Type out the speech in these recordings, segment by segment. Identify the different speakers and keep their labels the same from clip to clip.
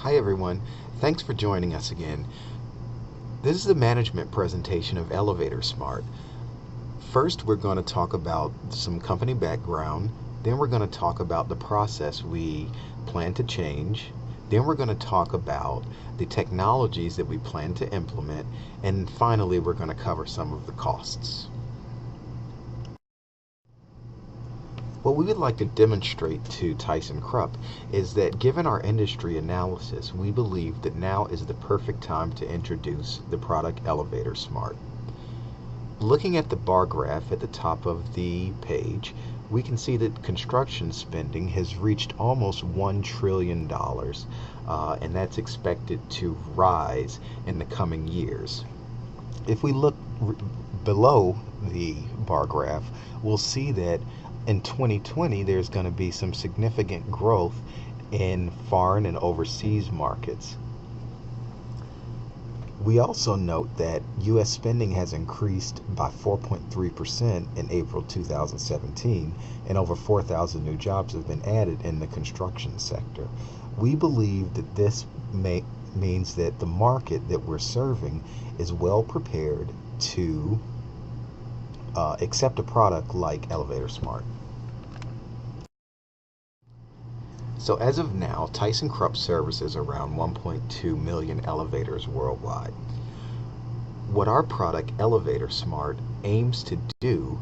Speaker 1: Hi everyone, thanks for joining us again. This is the management presentation of ElevatorSMART. First, we're going to talk about some company background, then we're going to talk about the process we plan to change, then we're going to talk about the technologies that we plan to implement, and finally we're going to cover some of the costs. What we would like to demonstrate to ThyssenKrupp is that given our industry analysis, we believe that now is the perfect time to introduce the product ElevatorSMART. Looking at the bar graph at the top of the page, we can see that construction spending has reached almost $1 trillion, and that's expected to rise in the coming years. If we look below the bar graph, we'll see that in 2020 there's going to be some significant growth in foreign and overseas markets. We also note that U.S. spending has increased by 4.3% in April 2017, and over 4,000 new jobs have been added in the construction sector. We believe that this means that the market that we're serving is well prepared to accept a product like ElevatorSMART. So as of now, ThyssenKrupp services around 1.2 million elevators worldwide. What our product ElevatorSMART aims to do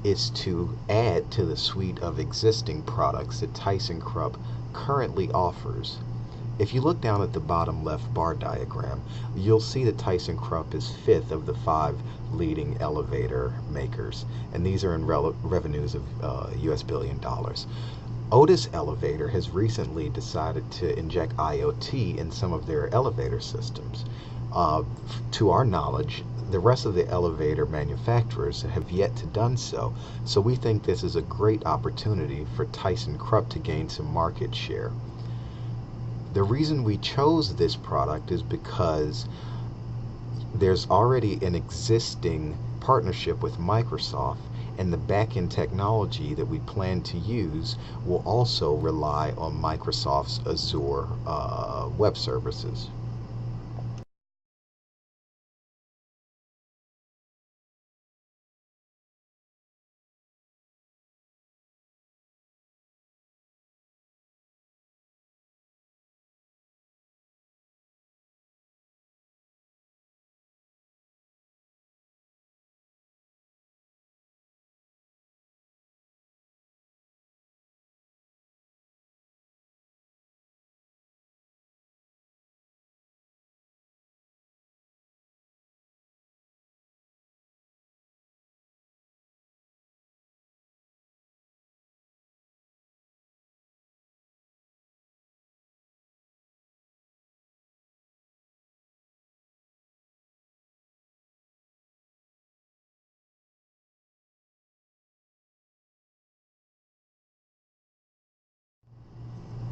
Speaker 1: is to add to the suite of existing products that ThyssenKrupp currently offers. If you look down at the bottom left bar diagram, you'll see that ThyssenKrupp is fifth of the 5 leading elevator makers, and these are in revenues of US $1 billion. Otis Elevator has recently decided to inject IoT in some of their elevator systems. To our knowledge, the rest of the elevator manufacturers have yet to done so, so we think this is a great opportunity for ThyssenKrupp to gain some market share. The reason we chose this product is because there's already an existing partnership with Microsoft, and the back-end technology that we plan to use will also rely on Microsoft's Azure web services.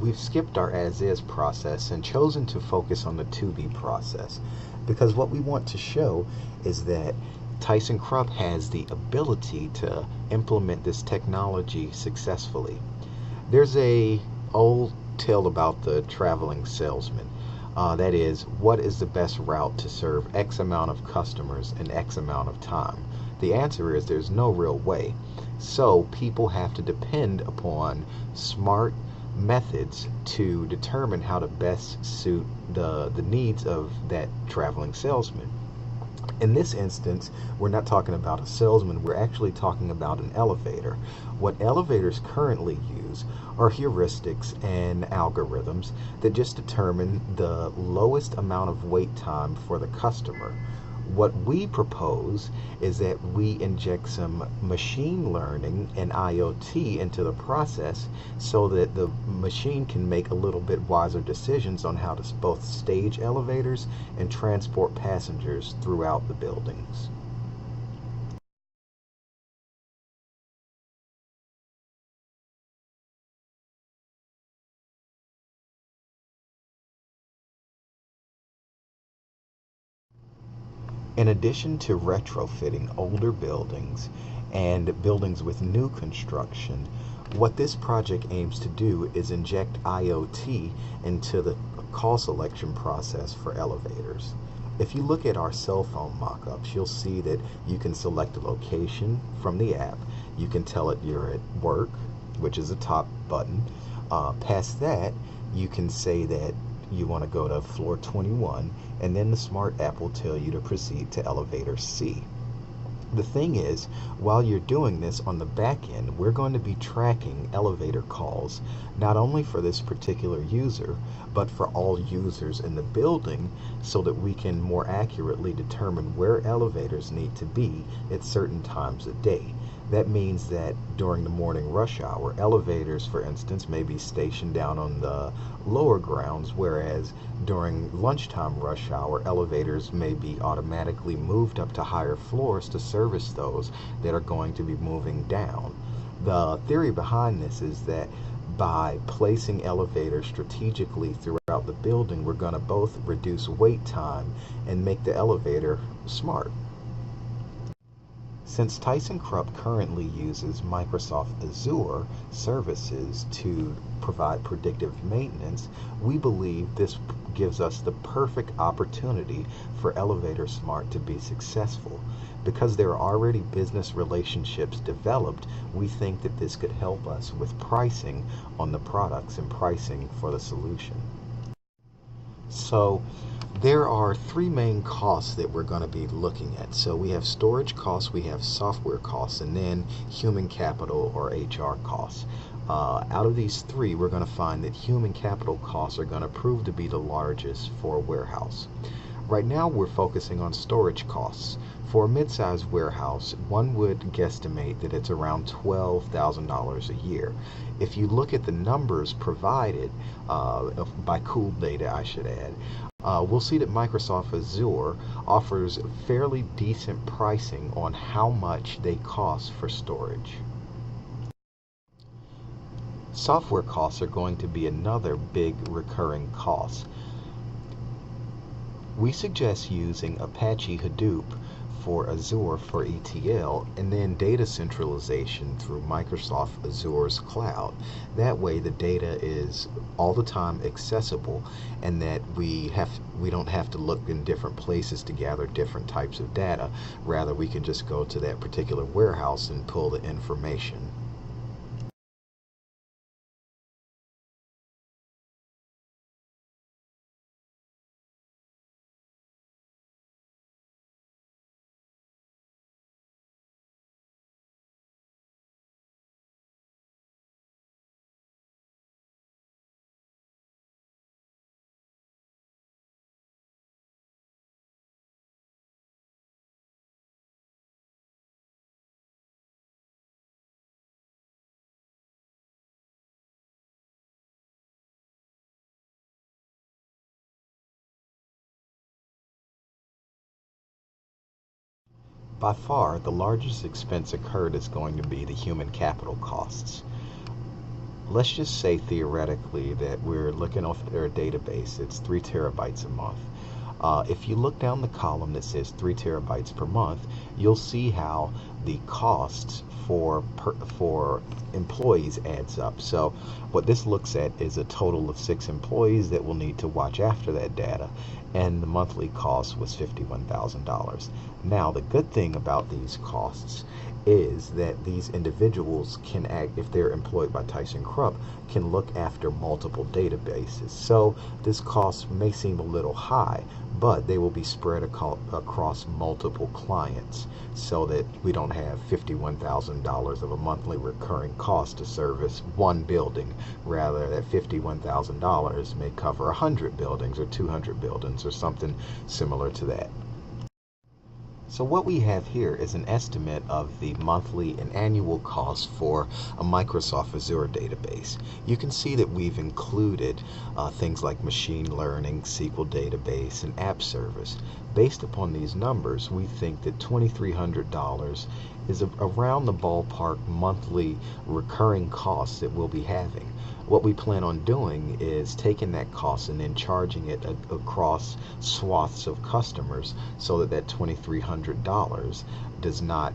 Speaker 1: We've skipped our as-is process and chosen to focus on the to-be process, because what we want to show is that ThyssenKrupp has the ability to implement this technology successfully. There's a old tale about the traveling salesman. That is, what is the best route to serve X amount of customers in X amount of time? The answer is there's no real way. So people have to depend upon smart methods to determine how to best suit the needs of that traveling salesman. In this instance, we're not talking about a salesman, we're actually talking about an elevator. What elevators currently use are heuristics and algorithms that just determine the lowest amount of wait time for the customer. What we propose is that we inject some machine learning and IoT into the process so that the machine can make a little bit wiser decisions on how to both stage elevators and transport passengers throughout the buildings. In addition to retrofitting older buildings and buildings with new construction, What this project aims to do is inject IoT into the call selection process for elevators. If you look at our cell phone mock-ups, you'll see that you can select a location from the app. You can tell it you're at work, which is the top button. Past that, you can say that you want to go to floor 21, and then the smart app will tell you to proceed to elevator C. The thing is, while you're doing this on the back end, we're going to be tracking elevator calls, not only for this particular user, but for all users in the building, so that we can more accurately determine where elevators need to be at certain times of day. That means that during the morning rush hour, elevators, for instance, may be stationed down on the lower grounds, whereas during lunchtime rush hour, elevators may be automatically moved up to higher floors to service those that are going to be moving down. The theory behind this is that by placing elevators strategically throughout the building, we're going to both reduce wait time and make the elevator smart. Since ThyssenKrupp currently uses Microsoft Azure services to provide predictive maintenance, we believe this gives us the perfect opportunity for ElevatorSMART to be successful. Because there are already business relationships developed, we think that this could help us with pricing on the products and pricing for the solution. So there are three main costs that we're going to be looking at. So we have storage costs, we have software costs, and then human capital or HR costs. Out of these three, we're going to find that human capital costs are going to prove to be the largest for a warehouse. Right now, we're focusing on storage costs. For a mid-sized warehouse, one would guesstimate that it's around $12,000 a year. If you look at the numbers provided by Cool Data, I should add, we'll see that Microsoft Azure offers fairly decent pricing on how much they cost for storage. Software costs are going to be another big recurring cost. We suggest using Apache Hadoop for Azure for ETL, and then data centralization through Microsoft Azure's cloud. That way the data is all the time accessible, and that we don't have to look in different places to gather different types of data. Rather, we can just go to that particular warehouse and pull the information. By far, the largest expense incurred is going to be the human capital costs. Let's just say theoretically that we're looking off their database, it's 3 terabytes a month. If you look down the column that says 3 terabytes per month, you'll see how the costs for employees adds up. So what this looks at is a total of 6 employees that will need to watch after that data, and the monthly cost was $51,000. Now, the good thing about these costs is that these individuals can act, if they're employed by ThyssenKrupp, can look after multiple databases. So this cost may seem a little high, but they will be spread across multiple clients, so that we don't have $51,000 of a monthly recurring cost to service one building. Rather, that $51,000 may cover 100 buildings or 200 buildings or something similar to that. So what we have here is an estimate of the monthly and annual cost for a Microsoft Azure database. You can see that we've included things like machine learning, SQL database, and app service. Based upon these numbers, we think that $2,300 is around the ballpark monthly recurring costs that we'll be having. What we plan on doing is taking that cost and then charging it across swaths of customers so that that $2,300 does not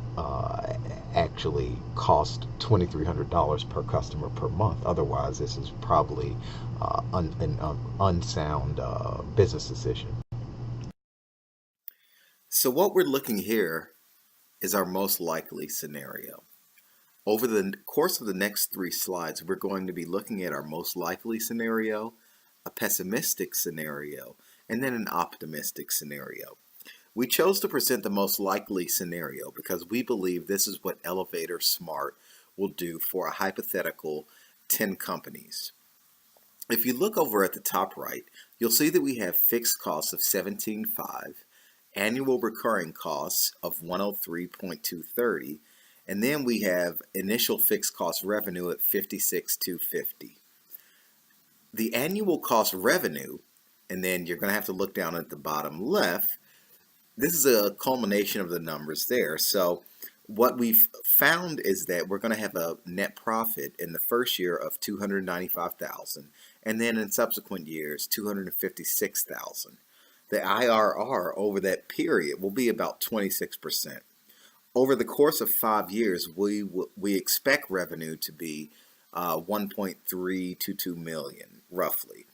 Speaker 1: actually cost $2,300 per customer per month. Otherwise, this is probably an unsound business decision.
Speaker 2: So what we're looking here is our most likely scenario. Over the course of the next 3 slides, we're going to be looking at our most likely scenario, a pessimistic scenario, and then an optimistic scenario. We chose to present the most likely scenario because we believe this is what ElevatorSMART will do for a hypothetical 10 companies. If you look over at the top right, you'll see that we have fixed costs of 17.5, annual recurring costs of 103.230, and then we have initial fixed cost revenue at 56,250. The annual cost revenue, and then you're going to have to look down at the bottom left, this is a culmination of the numbers there. So what we've found is that we're going to have a net profit in the first year of 295,000, and then in subsequent years 256,000. The IRR over that period will be about 26%. Over the course of 5 years, we expect revenue to be 1.322 million, roughly.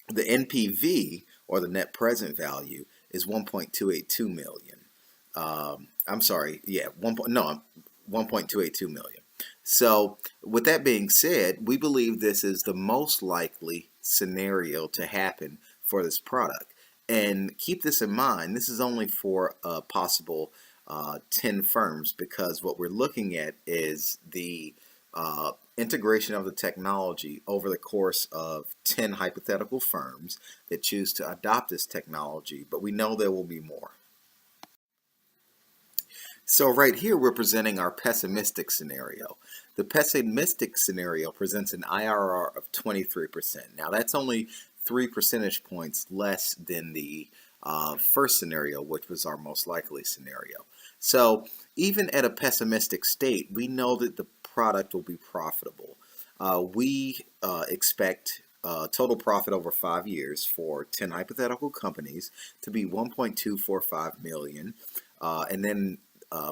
Speaker 2: The NPV, or the net present value, is 1.282 million. I'm sorry, yeah, 1.282 million. So with that being said, we believe this is the most likely scenario to happen for this product. And keep this in mind, this is only for a possible 10 firms, because what we're looking at is the integration of the technology over the course of 10 hypothetical firms that choose to adopt this technology, but we know there will be more. So right here we're presenting our pessimistic scenario. The pessimistic scenario presents an IRR of 23%. Now that's only 3 percentage points less than the first scenario, which was our most likely scenario. So even at a pessimistic state, we know that the product will be profitable. We expect total profit over 5 years for 10 hypothetical companies to be 1.245 million, and then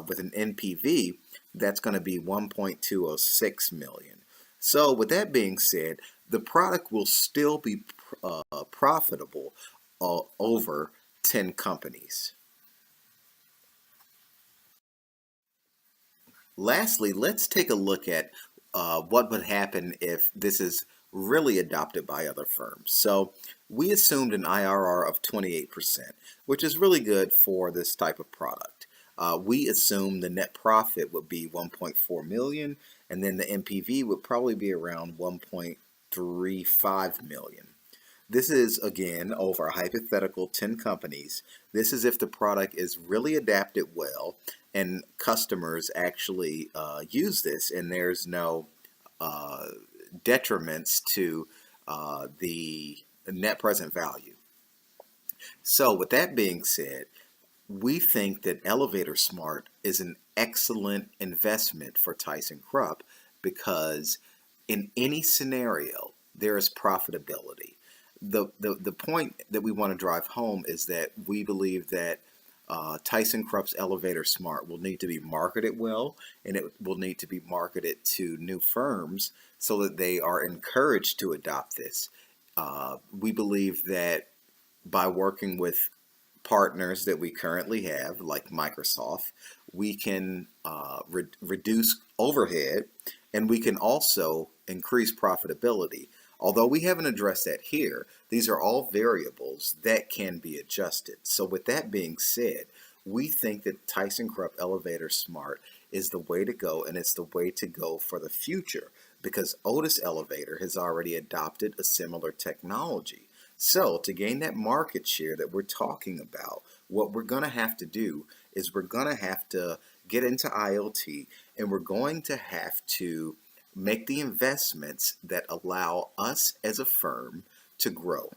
Speaker 2: with an NPV that's going to be 1.206 million. So with that being said, the product will still be profitable over 10 companies. Lastly, let's take a look at what would happen if this is really adopted by other firms. So we assumed an IRR of 28%, which is really good for this type of product. We assumed the net profit would be 1.4 million, and then the NPV would probably be around 1.35 million. This is, again, over a hypothetical 10 companies. This is if the product is really adapted well and customers actually use this, and there's no detriments to the net present value. So with that being said, we think that ElevatorSMART is an excellent investment for ThyssenKrupp because in any scenario, there is profitability. The point that we want to drive home is that we believe that ThyssenKrupp's ElevatorSMART will need to be marketed well, and it will need to be marketed to new firms so that they are encouraged to adopt this. We believe that by working with partners that we currently have, like Microsoft, we can reduce overhead, and we can also increase profitability. Although we haven't addressed that here, these are all variables that can be adjusted. So with that being said, we think that ThyssenKrupp ElevatorSMART is the way to go, and it's the way to go for the future because Otis Elevator has already adopted a similar technology. So to gain that market share that we're talking about, what we're going to have to do is we're going to have to get into IoT, and we're going to have to make the investments that allow us as a firm to grow.